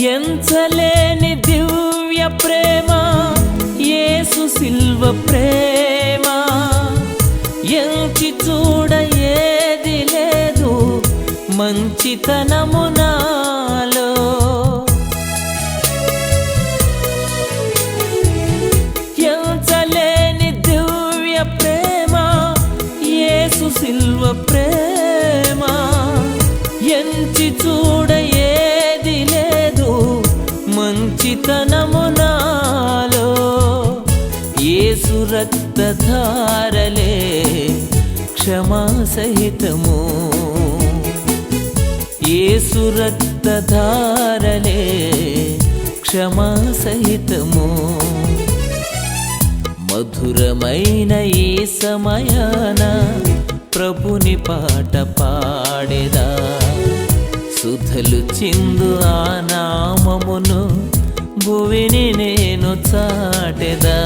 ఎంచలేని దివ్య ప్రేమ యేసు సిల్వ ప్రేమ, ఎంచి చూడ ఏది లేదు మంచితనము నాలో. ఎంచలేని దివ్య ప్రేమ యేసు సిల్వ ప్రేమ, ఎంచి చూడ ఏది లేదు మంచితనము నాలో. యేసు రక్తధారలే క్షమా సహితము, యేసు రక్తధారలే క్షమా సహితము. మధురమైన ఈ సమయాన ప్రభుని పాట పాడెదా, సుధలు చిందు ఆ నామమును భువిని నేను చాటెదా.